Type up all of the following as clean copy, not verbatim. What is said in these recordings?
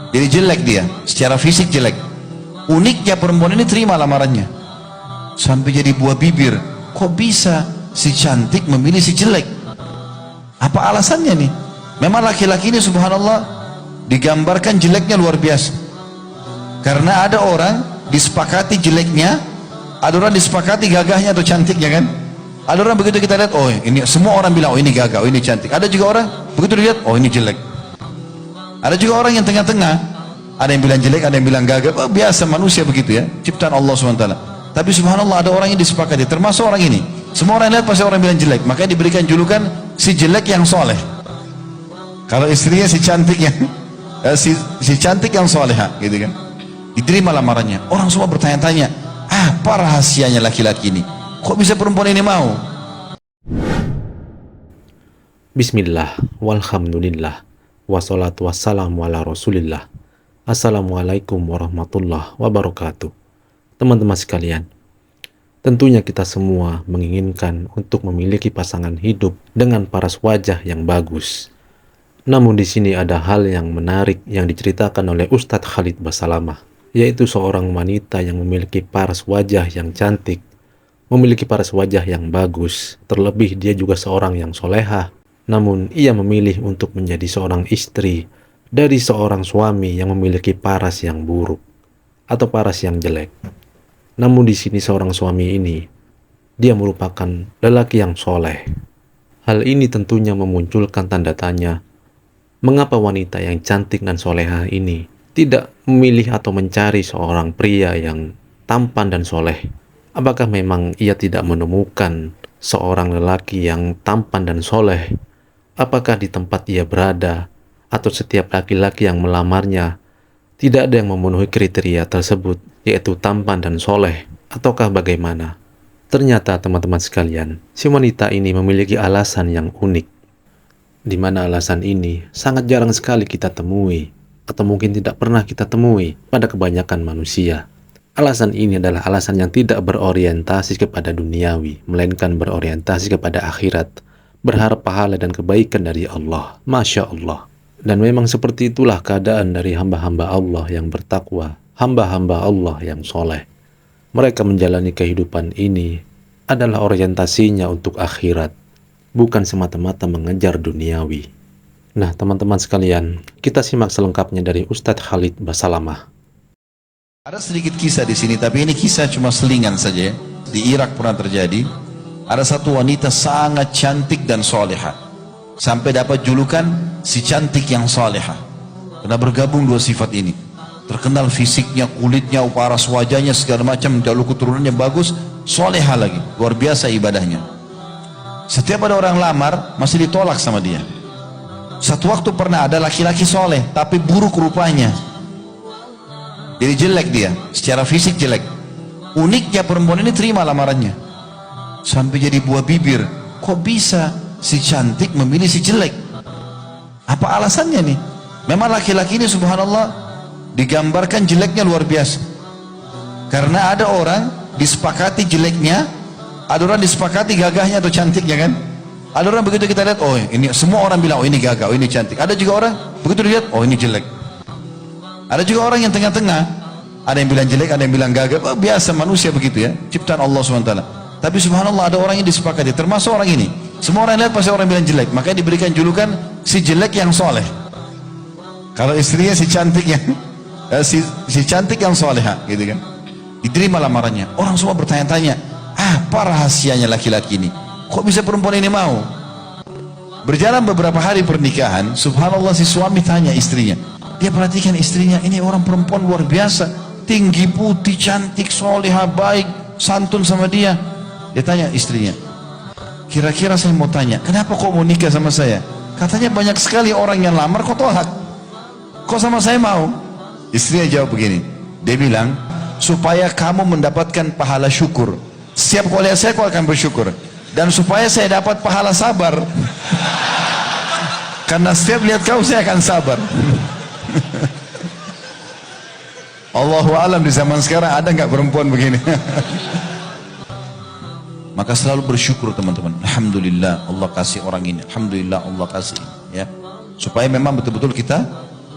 Jadi jelek dia, secara fisik jelek. Uniknya perempuan ini terima lamarannya. Sampai jadi buah bibir. Kok bisa si cantik memilih si jelek? Apa alasannya nih? Memang laki-laki ini subhanallah digambarkan jeleknya luar biasa. Karena ada orang disepakati jeleknya, ada orang disepakati gagahnya atau cantiknya kan? Ada orang begitu kita lihat, oh ini semua orang bilang, oh ini gagah, oh ini cantik. Ada juga orang begitu dilihat, oh ini jelek. Ada juga orang yang tengah-tengah, ada yang bilang jelek, ada yang bilang gagah. Oh, biasa manusia begitu ya, ciptaan Allah SWT. Tapi subhanallah ada orang yang disepakati, termasuk orang ini. Semua orang lihat pasti orang bilang jelek, makanya diberikan julukan si jelek yang soleh. Kalau istrinya si cantik yang si cantik yang soleha, gitu kan? Diterima lamarannya. Orang semua bertanya-tanya, apa rahasianya laki-laki ini? Kok bisa perempuan ini mau? Bismillah, walhamdulillah, wassalatu wassalamu ala rasulillah. Assalamualaikum warahmatullahi wabarakatuh. Teman-teman sekalian, tentunya kita semua menginginkan untuk memiliki pasangan hidup dengan paras wajah yang bagus. Namun di sini ada hal yang menarik yang diceritakan oleh Ustadz Khalid Basalamah, yaitu seorang wanita yang memiliki paras wajah yang cantik, memiliki paras wajah yang bagus, terlebih dia juga seorang yang solehah. Namun ia memilih untuk menjadi seorang istri dari seorang suami yang memiliki paras yang buruk atau paras yang jelek. Namun di sini seorang suami ini, dia merupakan lelaki yang soleh. Hal ini tentunya memunculkan tanda tanya, mengapa wanita yang cantik dan soleha ini tidak memilih atau mencari seorang pria yang tampan dan soleh? Apakah memang ia tidak menemukan seorang lelaki yang tampan dan soleh? Apakah di tempat ia berada atau setiap laki-laki yang melamarnya tidak ada yang memenuhi kriteria tersebut, yaitu tampan dan soleh, ataukah bagaimana? Ternyata teman-teman sekalian, si wanita ini memiliki alasan yang unik, di mana alasan ini sangat jarang sekali kita temui, atau mungkin tidak pernah kita temui pada kebanyakan manusia. Alasan ini adalah alasan yang tidak berorientasi kepada duniawi, melainkan berorientasi kepada akhirat, berharap pahala dan kebaikan dari Allah. Masya Allah. Dan memang seperti itulah keadaan dari hamba-hamba Allah yang bertakwa, hamba-hamba Allah yang soleh. Mereka menjalani kehidupan ini adalah orientasinya untuk akhirat, bukan semata-mata mengejar duniawi. Nah teman-teman sekalian, kita simak selengkapnya dari Ustadz Khalid Basalamah. Ada sedikit kisah di sini, tapi ini kisah cuma selingan saja ya. Di Irak pernah terjadi. Ada satu wanita sangat cantik dan soleha, sampai dapat julukan si cantik yang soleha, karena bergabung dua sifat ini. Terkenal fisiknya, kulitnya, paras wajahnya, segala macam, jalur keturunannya bagus, soleha lagi, luar biasa ibadahnya. Setiap ada orang lamar, masih ditolak sama dia. Satu waktu pernah ada laki-laki soleh, tapi buruk rupanya. Jadi jelek dia, secara fisik jelek. Uniknya perempuan ini terima lamarannya. Sampai jadi buah bibir. Kok bisa si cantik memilih si jelek? Apa alasannya nih? Memang laki-laki ini subhanallah digambarkan jeleknya luar biasa. Karena ada orang disepakati jeleknya, ada orang disepakati gagahnya atau cantiknya kan? Ada orang begitu kita lihat, oh ini semua orang bilang, oh ini gagah, oh ini cantik. Ada juga orang begitu dilihat, oh ini jelek. Ada juga orang yang tengah-tengah, ada yang bilang jelek, ada yang bilang gagah. Oh, biasa manusia begitu ya, ciptaan Allah SWT. Tapi subhanallah ada orang yang disepakati, termasuk orang ini. Semua orang lihat pasti orang bilang jelek, makanya diberikan julukan si jelek yang soleh. Kalau istrinya si cantik yang si cantik yang soleha, gitu kan? Diterima lamarannya. Orang semua bertanya-tanya, apa rahasianya laki-laki ini? Kok bisa perempuan ini mau? Berjalan beberapa hari pernikahan, subhanallah si suami tanya istrinya. Dia perhatikan istrinya, ini orang perempuan luar biasa, tinggi, putih, cantik, soleha, baik, santun sama dia. Dia tanya istrinya, kira-kira saya mau tanya, kenapa kok mau nikah sama saya? Katanya banyak sekali orang yang lamar kok tolak, kok sama saya mau? Istrinya jawab begini, dia bilang, supaya kamu mendapatkan pahala syukur. Setiap kau lihat saya, kau akan bersyukur. Dan supaya saya dapat pahala sabar. Karena setiap lihat kau, saya akan sabar. Allahu alam di zaman sekarang ada nggak perempuan begini? Maka selalu bersyukur teman-teman. Alhamdulillah Allah kasih orang ini, alhamdulillah Allah kasih, ya. Supaya memang betul-betul kita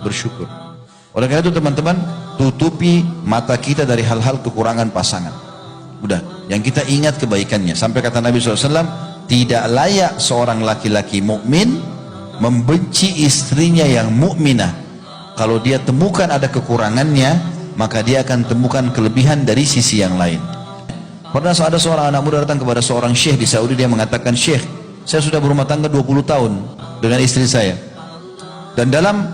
bersyukur. Oleh karena itu teman-teman, tutupi mata kita dari hal-hal kekurangan pasangan. Udah, yang kita ingat kebaikannya. Sampai kata Nabi SAW, tidak layak seorang laki-laki mukmin membenci istrinya yang mukminah. Kalau dia temukan ada kekurangannya, maka dia akan temukan kelebihan dari sisi yang lain. Pernah ada seorang anak muda datang kepada seorang syekh di Saudi, dia mengatakan, "Syekh, saya sudah berumah tangga 20 tahun dengan istri saya. Dan dalam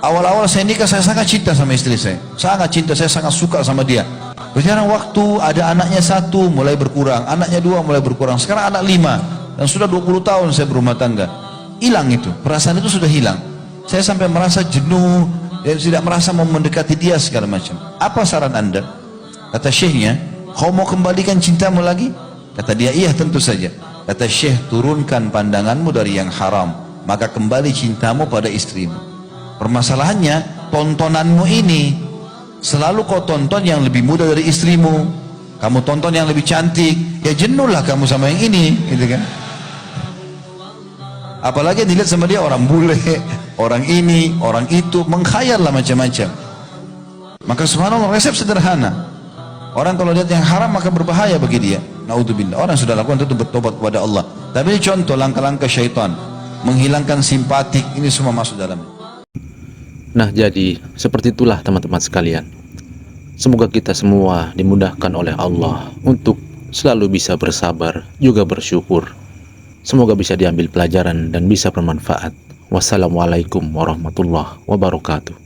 awal-awal saya nikah, saya sangat cinta sama istri saya. Sangat cinta, saya sangat suka sama dia. Berjalan waktu, ada anaknya 1 mulai berkurang, anaknya 2 mulai berkurang, sekarang anak 5. Dan sudah 20 tahun saya berumah tangga. Hilang itu, perasaan itu sudah hilang. Saya sampai merasa jenuh, dan tidak merasa mau mendekati dia segala macam. Apa saran Anda?" Kata syekhnya, "Kau mau kembalikan cintamu lagi?" Kata dia, "Iya, tentu saja." Kata syekh, "Turunkan pandanganmu dari yang haram, maka kembali cintamu pada istrimu." Permasalahannya, tontonanmu ini selalu kau tonton yang lebih muda dari istrimu, kamu tonton yang lebih cantik, ya jenuhlah kamu sama yang ini, gitu kan? Apalagi dilihat sama dia orang bule, orang ini, orang itu, mengkhayal lah macam-macam. Maka subhanallah, resep sederhana. Orang kalau lihat yang haram maka berbahaya bagi dia. Naudzubillah. Orang sudah lakukan itu bertobat kepada Allah. Tapi ini contoh langkah-langkah syaitan, menghilangkan simpatik, ini semua masuk dalamnya. Nah, jadi seperti itulah teman-teman sekalian. Semoga kita semua dimudahkan oleh Allah untuk selalu bisa bersabar, juga bersyukur. Semoga bisa diambil pelajaran dan bisa bermanfaat. Wassalamualaikum warahmatullahi wabarakatuh.